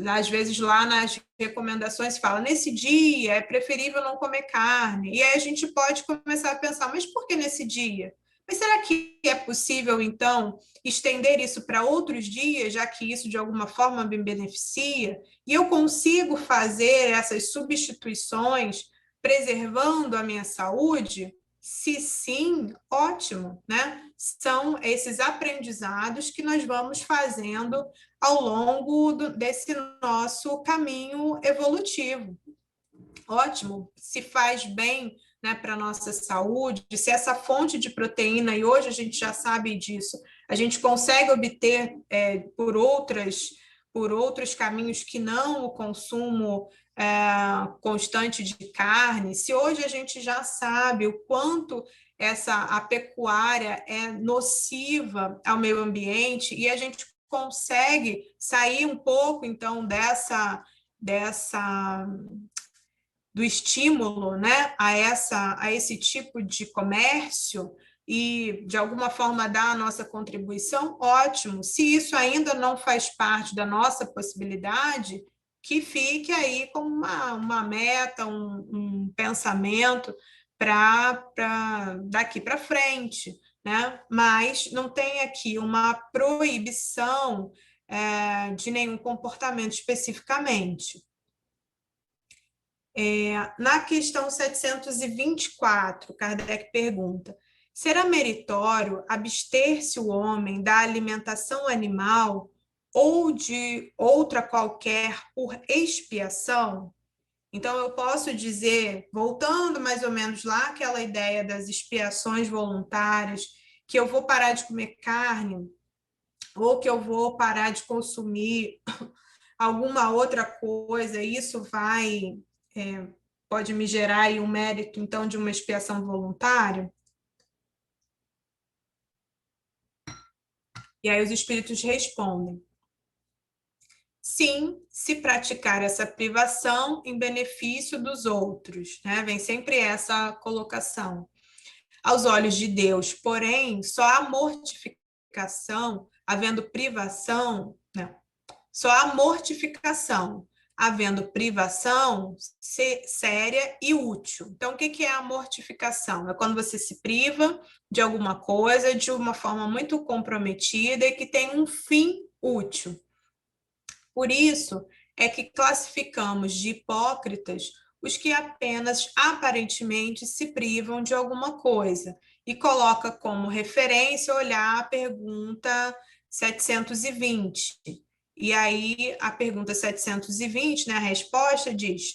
às vezes lá nas recomendações fala, nesse dia é preferível não comer carne, e aí a gente pode começar a pensar, mas por que nesse dia? Mas será que é possível, então, estender isso para outros dias, já que isso de alguma forma me beneficia? E eu consigo fazer essas substituições preservando a minha saúde? Se sim, ótimo, né? São esses aprendizados que nós vamos fazendo ao longo desse nosso caminho evolutivo. Ótimo, se faz bem, né, para a nossa saúde, se essa fonte de proteína, e hoje a gente já sabe disso, a gente consegue obter por outros caminhos que não o consumo constante de carne, se hoje a gente já sabe o quanto a pecuária é nociva ao meio ambiente, e a gente consegue sair um pouco, então, do estímulo, né, a esse tipo de comércio e, de alguma forma, dar a nossa contribuição, ótimo. Se isso ainda não faz parte da nossa possibilidade, que fique aí como uma meta, um pensamento para daqui para frente, né? Mas não tem aqui uma proibição de nenhum comportamento especificamente. Na questão 724, Kardec pergunta: será meritório abster-se o homem da alimentação animal ou de outra qualquer por expiação? Então, eu posso dizer, voltando mais ou menos lá, aquela ideia das expiações voluntárias, que eu vou parar de comer carne, ou que eu vou parar de consumir alguma outra coisa, isso pode me gerar aí um mérito, então, de uma expiação voluntária? E aí os espíritos respondem: sim, se praticar essa privação em benefício dos outros, né? Vem sempre essa colocação. Aos olhos de Deus, porém, só há mortificação, havendo privação, não, só há mortificação, havendo privação séria e útil. Então, o que é a mortificação? É quando você se priva de alguma coisa de uma forma muito comprometida e que tem um fim útil. Por isso é que classificamos de hipócritas os que apenas aparentemente se privam de alguma coisa e coloca como referência olhar a pergunta 720. E aí a pergunta 720, né, a resposta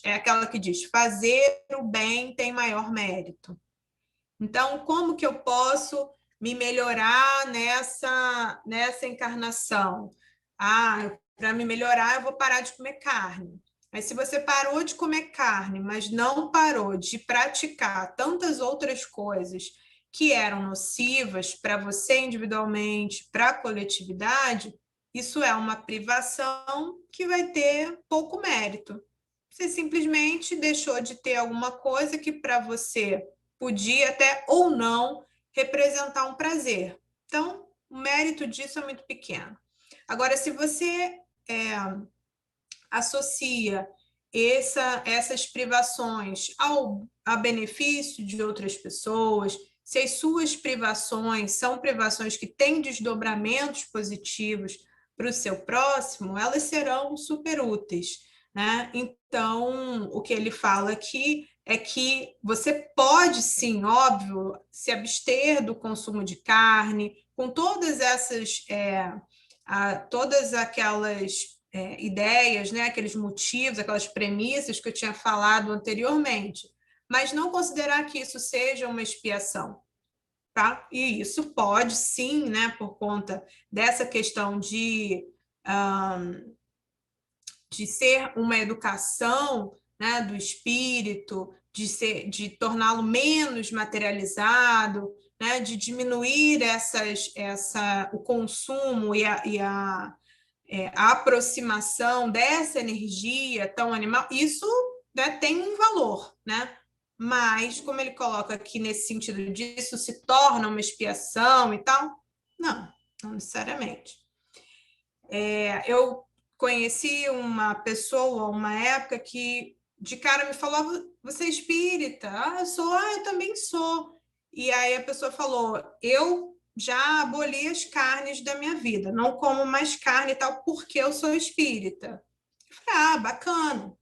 é aquela que diz: fazer o bem tem maior mérito. Então, como que eu posso me melhorar nessa encarnação? Para me melhorar, eu vou parar de comer carne. Mas se você parou de comer carne, mas não parou de praticar tantas outras coisas que eram nocivas para você individualmente, para a coletividade, isso é uma privação que vai ter pouco mérito. Você simplesmente deixou de ter alguma coisa que para você podia até ou não representar um prazer. Então, o mérito disso é muito pequeno. Agora, se você associa essas privações a benefício de outras pessoas, se as suas privações são privações que têm desdobramentos positivos para o seu próximo, elas serão super úteis, né? Então, o que ele fala aqui é que você pode, sim, óbvio, se abster do consumo de carne, com todas essas, todas aquelas ideias, né, aqueles motivos, aquelas premissas que eu tinha falado anteriormente, mas não considerar que isso seja uma expiação, tá? E isso pode, sim, né, por conta dessa questão de ser uma educação, né, do espírito, de torná-lo menos materializado, né, de diminuir o consumo a aproximação dessa energia tão animal, isso, né, tem um valor, né? Mas, como ele coloca aqui nesse sentido disso, se torna uma expiação e tal? Não, não necessariamente. Eu conheci uma pessoa, uma época, que de cara me falou: você é espírita? Ah, eu sou. Ah, eu também sou. E aí a pessoa falou: eu já aboli as carnes da minha vida, não como mais carne e tal, porque eu sou espírita. Eu falei: ah, bacana.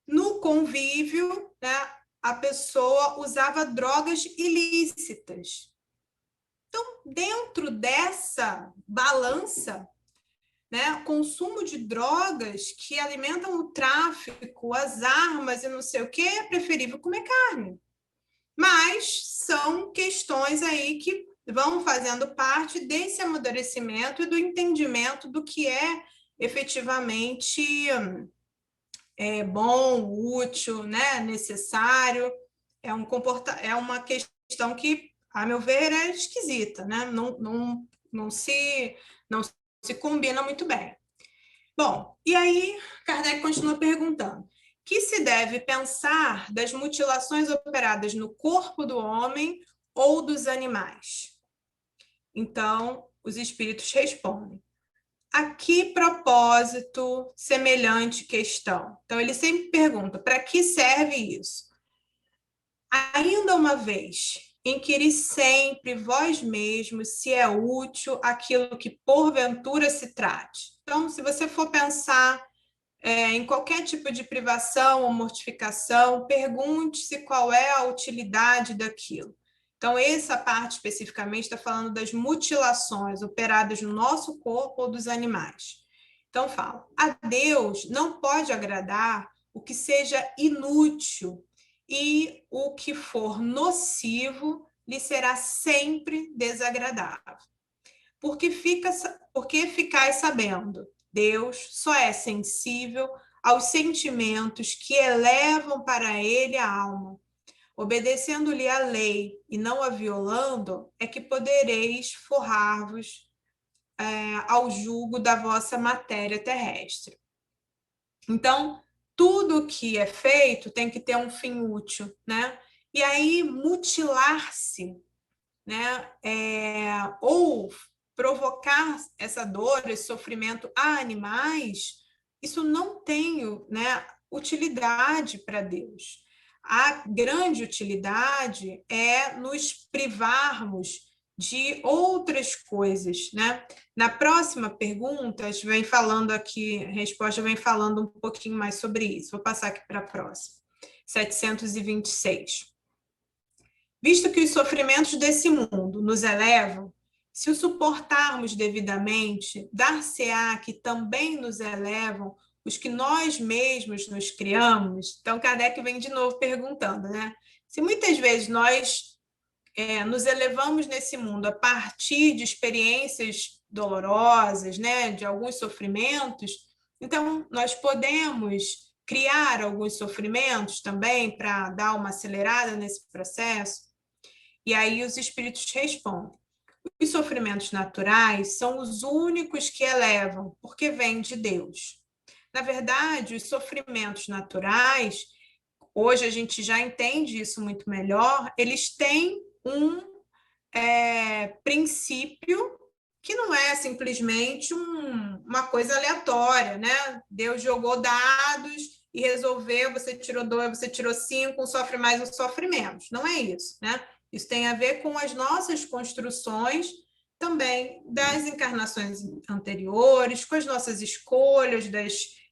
No convívio, né, a pessoa usava drogas ilícitas. Então, dentro dessa balança, né, consumo de drogas que alimentam o tráfico, as armas e não sei o que, é preferível comer carne. Mas são questões aí que vão fazendo parte desse amadurecimento e do entendimento do que é efetivamente bom, útil, né, necessário. É uma questão que, a meu ver, é esquisita, né? Não se combina muito bem. Bom, e aí Kardec continua perguntando: que se deve pensar das mutilações operadas no corpo do homem ou dos animais? Então, os espíritos respondem: a que propósito semelhante questão? Então, ele sempre pergunta: para que serve isso? Ainda uma vez, inquiri sempre vós mesmos se é útil aquilo que porventura se trate. Então, se você for pensar em qualquer tipo de privação ou mortificação, pergunte-se qual é a utilidade daquilo. Então, essa parte especificamente está falando das mutilações operadas no nosso corpo ou dos animais. Então, fala: a Deus não pode agradar o que seja inútil, e o que for nocivo lhe será sempre desagradável. Porque ficais sabendo, Deus só é sensível aos sentimentos que elevam para ele a alma. Obedecendo-lhe a lei e não a violando, é que podereis forrar-vos ao jugo da vossa matéria terrestre. Então, tudo que é feito tem que ter um fim útil, né? E aí, mutilar-se, né? Ou provocar essa dor, esse sofrimento a animais, isso não tem, né, utilidade para Deus. A grande utilidade é nos privarmos de outras coisas, né? Na próxima pergunta, a gente vem falando aqui, a resposta vem falando um pouquinho mais sobre isso. Vou passar aqui para a próxima. 726. Visto que os sofrimentos desse mundo nos elevam, se o suportarmos devidamente, dar-se-á que também nos elevam os que nós mesmos nos criamos. Então, Kardec vem de novo perguntando, né? Se muitas vezes nós nos elevamos nesse mundo a partir de experiências dolorosas, né, de alguns sofrimentos, então nós podemos criar alguns sofrimentos também para dar uma acelerada nesse processo. E aí os espíritos respondem: os sofrimentos naturais são os únicos que elevam, porque vêm de Deus. Na verdade, os sofrimentos naturais, hoje a gente já entende isso muito melhor, eles têm um princípio que não é simplesmente uma coisa aleatória, né? Deus jogou dados e resolveu, você tirou 2, você tirou 5, um sofre mais, um sofre menos. Não é isso, né? Isso tem a ver com as nossas construções também das encarnações anteriores, com as nossas escolhas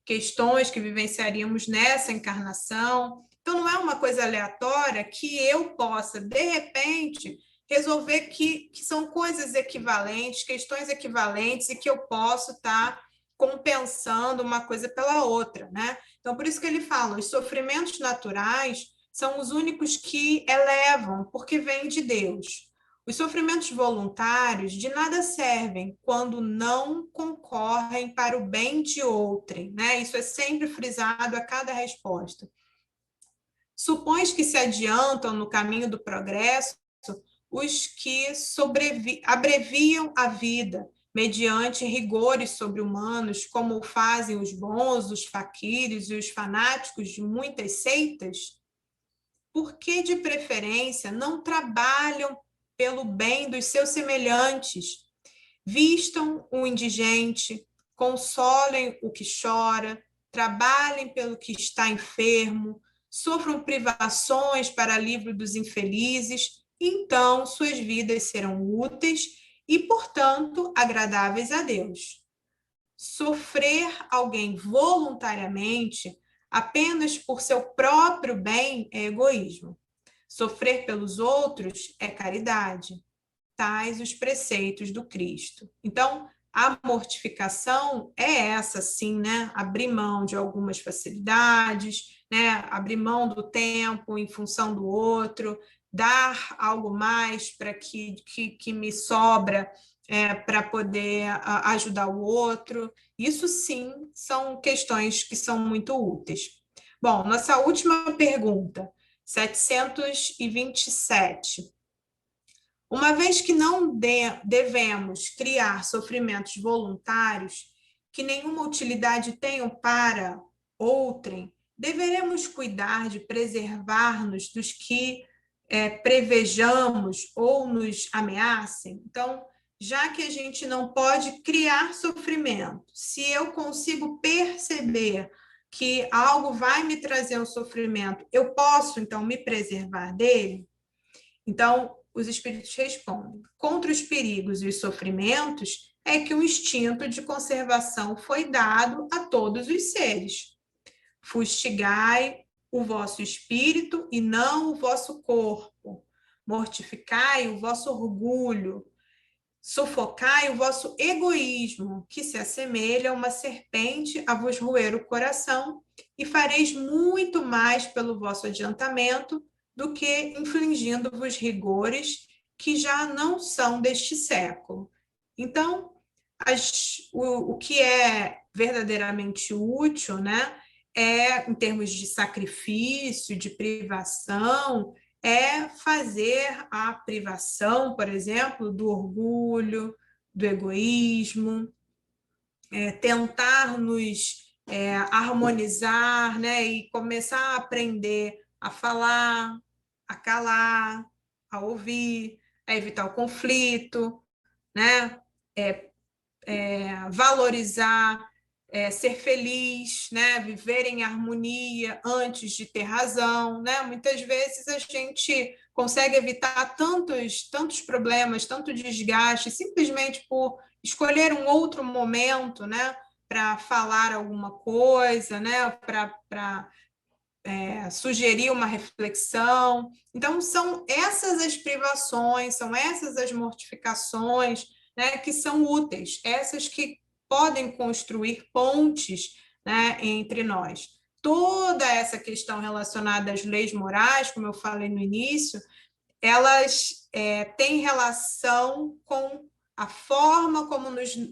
questões que vivenciaríamos nessa encarnação. Então, não é uma coisa aleatória que eu possa, de repente, resolver que são coisas equivalentes, questões equivalentes, e que eu posso estar compensando uma coisa pela outra, né? Então, por isso que ele fala, os sofrimentos naturais são os únicos que elevam, porque vêm de Deus. Os sofrimentos voluntários de nada servem quando não concorrem para o bem de outrem, né? Isso é sempre frisado a cada resposta. Supões que se adiantam no caminho do progresso os que abreviam a vida mediante rigores sobre-humanos, como o fazem os bons, os faquires e os fanáticos de muitas seitas? Por que, de preferência, não trabalham pelo bem dos seus semelhantes? Vistam o indigente, consolem o que chora, trabalhem pelo que está enfermo, sofram privações para livro dos infelizes, então suas vidas serão úteis e, portanto, agradáveis a Deus. Sofrer alguém voluntariamente apenas por seu próprio bem é egoísmo. Sofrer pelos outros é caridade. Tais os preceitos do Cristo. Então, a mortificação é essa, sim, né? Abrir mão de algumas facilidades, né? Abrir mão do tempo em função do outro, dar algo mais para que me sobra para poder ajudar o outro. Isso, sim, são questões que são muito úteis. Bom, nossa última pergunta, 727. Uma vez que não devemos criar sofrimentos voluntários que nenhuma utilidade tenham para outrem, deveremos cuidar de preservar-nos dos que prevejamos ou nos ameacem. Então, já que a gente não pode criar sofrimento, se eu consigo perceber que algo vai me trazer um sofrimento, eu posso, então, me preservar dele? Então, os espíritos respondem: contra os perigos e os sofrimentos é que o instinto de conservação foi dado a todos os seres. Fustigai o vosso espírito e não o vosso corpo. Mortificai o vosso orgulho. Sufocai o vosso egoísmo, que se assemelha a uma serpente a vos roer o coração, e fareis muito mais pelo vosso adiantamento do que infligindo-vos rigores que já não são deste século. Então, o que é verdadeiramente útil, né, em termos de sacrifício, de privação, é fazer a privação, por exemplo, do orgulho, do egoísmo, tentar nos harmonizar, né, e começar a aprender a falar, a calar, a ouvir, a evitar o conflito, né, valorizar, ser feliz, né? Viver em harmonia antes de ter razão, né? Muitas vezes a gente consegue evitar tantos problemas, tanto desgaste, simplesmente por escolher um outro momento, né? Para falar alguma coisa, né? Para sugerir uma reflexão. Então, são essas as privações, são essas as mortificações, né, que são úteis, essas que podem construir pontes, né, entre nós. Toda essa questão relacionada às leis morais, como eu falei no início, elas têm relação com a forma como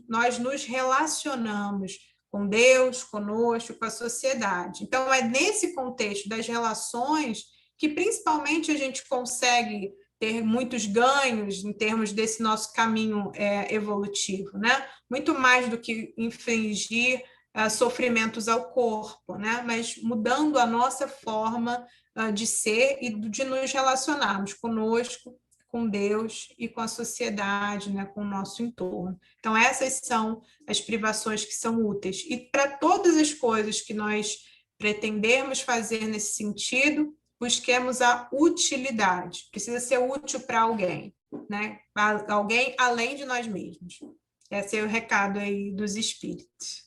nós nos relacionamos com Deus, conosco, com a sociedade. Então, é nesse contexto das relações que, principalmente, a gente consegue ter muitos ganhos em termos desse nosso caminho evolutivo, né? Muito mais do que infligir sofrimentos ao corpo, né? Mas mudando a nossa forma de ser e de nos relacionarmos conosco, com Deus e com a sociedade, né, com o nosso entorno. Então, essas são as privações que são úteis. E para todas as coisas que nós pretendermos fazer nesse sentido, busquemos a utilidade. Precisa ser útil para alguém, né? Alguém além de nós mesmos. Esse é o recado aí dos espíritos.